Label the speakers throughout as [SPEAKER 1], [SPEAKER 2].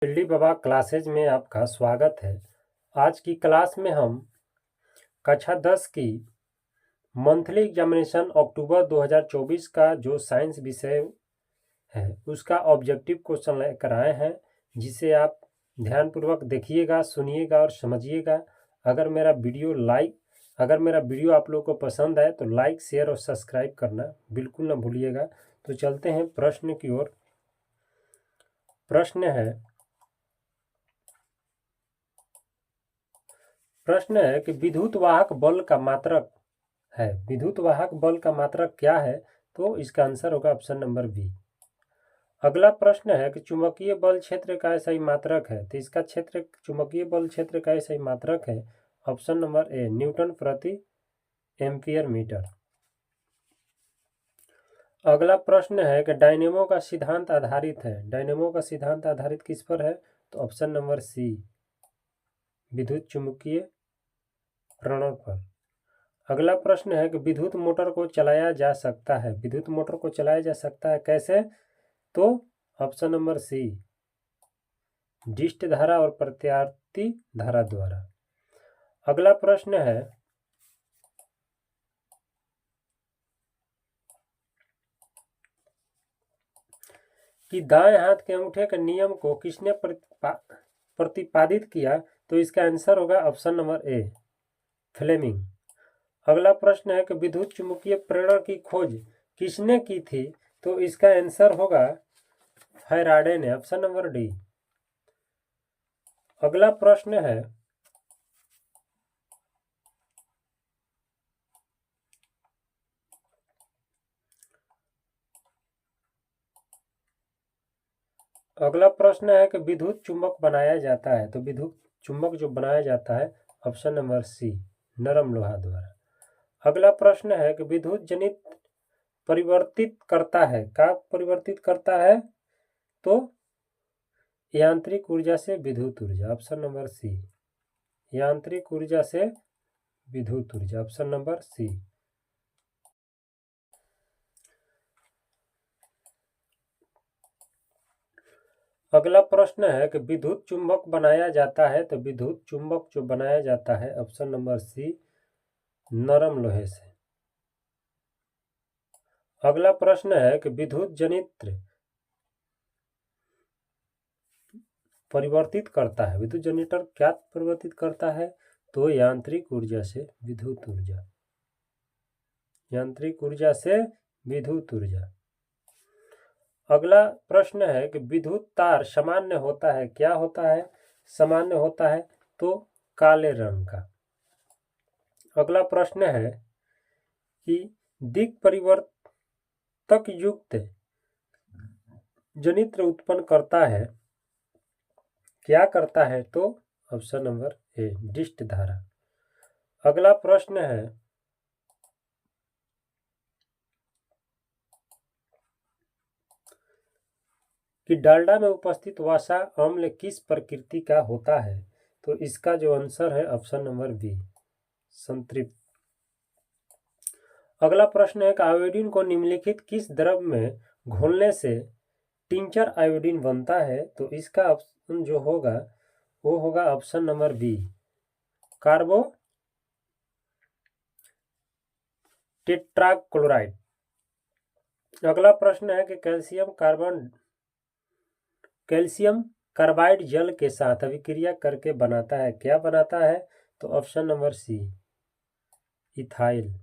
[SPEAKER 1] बिल्ली बाबा क्लासेज में आपका स्वागत है। आज की क्लास में हम कक्षा 10 की मंथली एग्जामिनेशन अक्टूबर 2024 का जो साइंस विषय है उसका ऑब्जेक्टिव क्वेश्चन लेकर आए हैं, जिसे आप ध्यानपूर्वक देखिएगा, सुनिएगा और समझिएगा। अगर मेरा वीडियो आप लोगों को पसंद आए तो लाइक, शेयर और सब्सक्राइब करना बिल्कुल ना भूलिएगा। तो चलते हैं प्रश्न की ओर। प्रश्न है कि विद्युत वाहक बल का मात्रक है। विद्युत वाहक बल का मात्रक क्या है? तो इसका आंसर होगा ऑप्शन नंबर बी। अगला प्रश्न है कि चुंबकीय बल क्षेत्र का सही मात्रक है। तो इसका चुंबकीय बल क्षेत्र का सही मात्रक है ऑप्शन नंबर ए, न्यूटन प्रति एम्पियर मीटर। अगला प्रश्न है कि डायनेमो का सिद्धांत आधारित है। डायनेमो का सिद्धांत आधारित किस पर है? तो ऑप्शन नंबर सी, विद्युत चुंबकीय प्रणों पर। अगला प्रश्न है कि विद्युत मोटर को चलाया जा सकता है। विद्युत मोटर को चलाया जा सकता है कैसे? तो ऑप्शन नंबर सी, डिस्ट धारा और प्रत्यावर्ती धारा द्वारा। अगला प्रश्न है कि दाएं हाथ के अंगूठे के नियम को किसने प्रतिपादित किया? तो इसका आंसर होगा ऑप्शन नंबर ए, फ्लेमिंग। अगला प्रश्न है कि विद्युत चुंबकीय प्रेरण की खोज किसने की थी? तो इसका आंसर होगा फैराडे ने, ऑप्शन नंबर डी। अगला प्रश्न है कि विद्युत चुंबक बनाया जाता है। तो विद्युत चुंबक जो बनाया जाता है ऑप्शन नंबर सी, नरम लोहा द्वारा। अगला प्रश्न है कि विद्युत जनित परिवर्तित करता है, क्या परिवर्तित करता है? तो यांत्रिक ऊर्जा से विद्युत ऊर्जा, ऑप्शन नंबर सी, यांत्रिक ऊर्जा से विद्युत ऊर्जा, ऑप्शन नंबर सी। अगला प्रश्न है कि विद्युत चुंबक बनाया जाता है। तो विद्युत चुंबक जो बनाया जाता है ऑप्शन नंबर सी, नरम लोहे से। अगला प्रश्न है कि विद्युत जनित्र परिवर्तित करता है। विद्युत जनरेटर क्या परिवर्तित करता है? तो यांत्रिक ऊर्जा से विद्युत ऊर्जा, यांत्रिक ऊर्जा से विद्युत ऊर्जा। अगला प्रश्न है कि विद्युत तार सामान्य होता है, क्या होता है? सामान्य होता है तो काले रंग का। अगला प्रश्न है कि दिक् परिवर्तक युक्त जनित्र उत्पन्न करता है, क्या करता है? तो ऑप्शन नंबर ए, डिस्ट धारा। अगला प्रश्न है कि डालडा में उपस्थित वसा अम्ल किस प्रकृति का होता है? तो इसका जो आंसर है ऑप्शन नंबर बी, संतृप्त। अगला प्रश्न है कि आयोडीन को निम्नलिखित किस द्रव में घोलने से टिंचर आयोडीन बनता है? तो इसका ऑप्शन जो होगा वो होगा ऑप्शन नंबर बी, कार्बो टेट्राक्लोराइड। अगला प्रश्न है कि कैल्शियम कार्बाइड जल के साथ अभिक्रिया करके बनाता है, क्या बनाता है? तो ऑप्शन नंबर सी, इथाइल।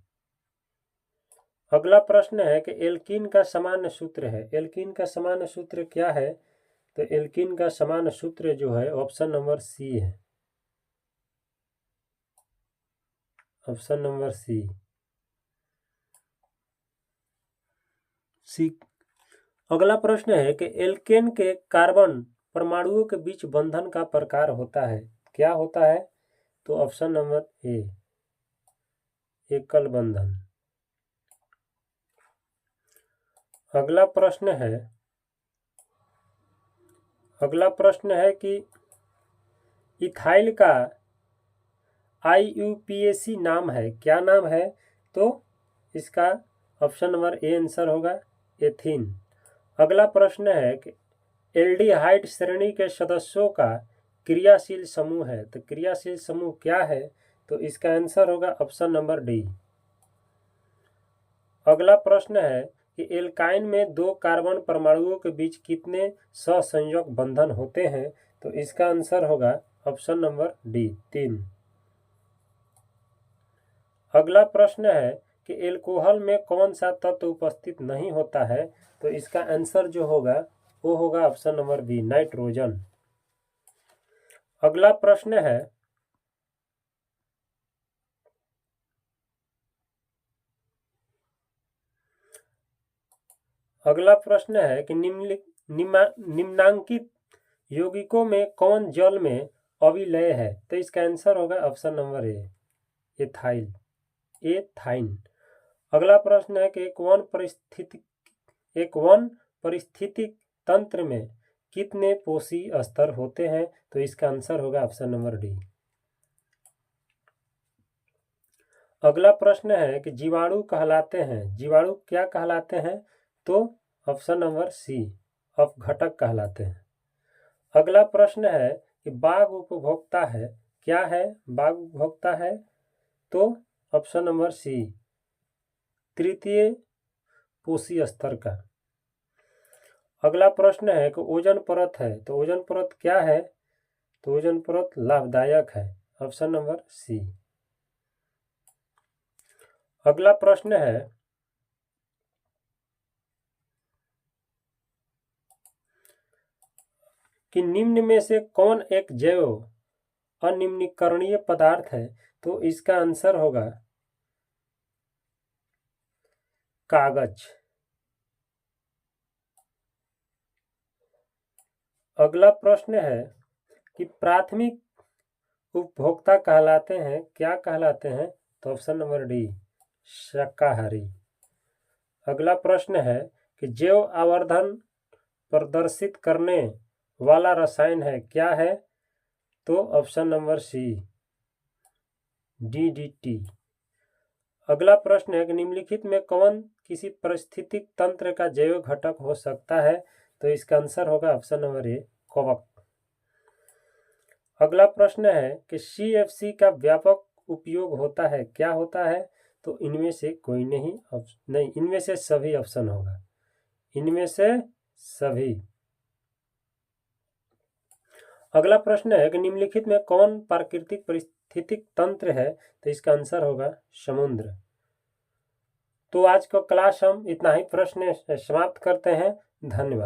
[SPEAKER 1] अगला प्रश्न है कि एल्कीन का सामान्य सूत्र है। एल्कीन का सामान्य सूत्र क्या है? तो एल्कीन का सामान्य सूत्र जो है ऑप्शन नंबर सी है, ऑप्शन नंबर सी। अगला प्रश्न है कि एल्केन के कार्बन परमाणुओं के बीच बंधन का प्रकार होता है, क्या होता है? तो ऑप्शन नंबर ए, एकल बंधन। अगला प्रश्न है कि इथाइल का IUPAC नाम है, क्या नाम है? तो इसका ऑप्शन नंबर ए आंसर होगा, एथीन। अगला प्रश्न है कि एल्डिहाइड श्रेणी के सदस्यों का क्रियाशील समूह है। तो क्रियाशील समूह क्या है? तो इसका आंसर होगा ऑप्शन नंबर डी। अगला प्रश्न है कि एल्काइन में 2 कार्बन परमाणुओं के बीच कितने सहसंयोजक बंधन होते हैं? तो इसका आंसर होगा ऑप्शन नंबर डी, 3। अगला प्रश्न है कि एल्कोहल में कौन सा तत्व उपस्थित नहीं होता है? तो इसका आंसर जो होगा वो होगा ऑप्शन नंबर बी, नाइट्रोजन। अगला प्रश्न है कि निम्नांकित यौगिकों में कौन जल में अविलय है? तो इसका आंसर होगा ऑप्शन नंबर ए, एथाइन। अगला प्रश्न है कि एक वन परिस्थितिक तंत्र में कितने पोषी स्तर होते हैं? तो इसका आंसर होगा ऑप्शन नंबर डी। अगला प्रश्न है कि जीवाणु कहलाते हैं, जीवाणु क्या कहलाते हैं? तो ऑप्शन नंबर सी, अपघटक कहलाते हैं। अगला प्रश्न है कि बाघ उपभोक्ता है, क्या है? बाघ उपभोक्ता है तो ऑप्शन नंबर सी, तृतीय पोषी स्तर का। अगला प्रश्न है कि ओजोन परत है, तो ओजोन परत क्या है? तो ओजोन परत लाभदायक है, ऑप्शन नंबर सी। अगला प्रश्न है कि निम्न में से कौन एक जैव अनिम्नीकरणीय पदार्थ है? तो इसका आंसर होगा कागज। अगला प्रश्न है कि प्राथमिक उपभोक्ता कहलाते हैं, क्या कहलाते हैं? तो ऑप्शन नंबर डी, शाकाहारी। अगला प्रश्न है कि जैव आवर्धन प्रदर्शित करने वाला रसायन है, क्या है? तो ऑप्शन नंबर सी, DDT। अगला प्रश्न है कि निम्नलिखित में कौन किसी पारिस्थितिक तंत्र का जैव घटक हो सकता है? तो इसका आंसर होगा ऑप्शन नंबर ए, कवक। अगला प्रश्न है कि CFC का व्यापक उपयोग होता है, क्या होता है? तो इनमें से कोई नहीं, इनमें से सभी ऑप्शन होगा, इनमें से सभी। अगला प्रश्न है कि निम्नलिखित में कौन प्राकृतिक पारिस्थितिक तंत्र है? तो इसका आंसर होगा समुद्र। तो आज का क्लास हम इतना ही प्रश्न समाप्त करते हैं। धन्यवाद।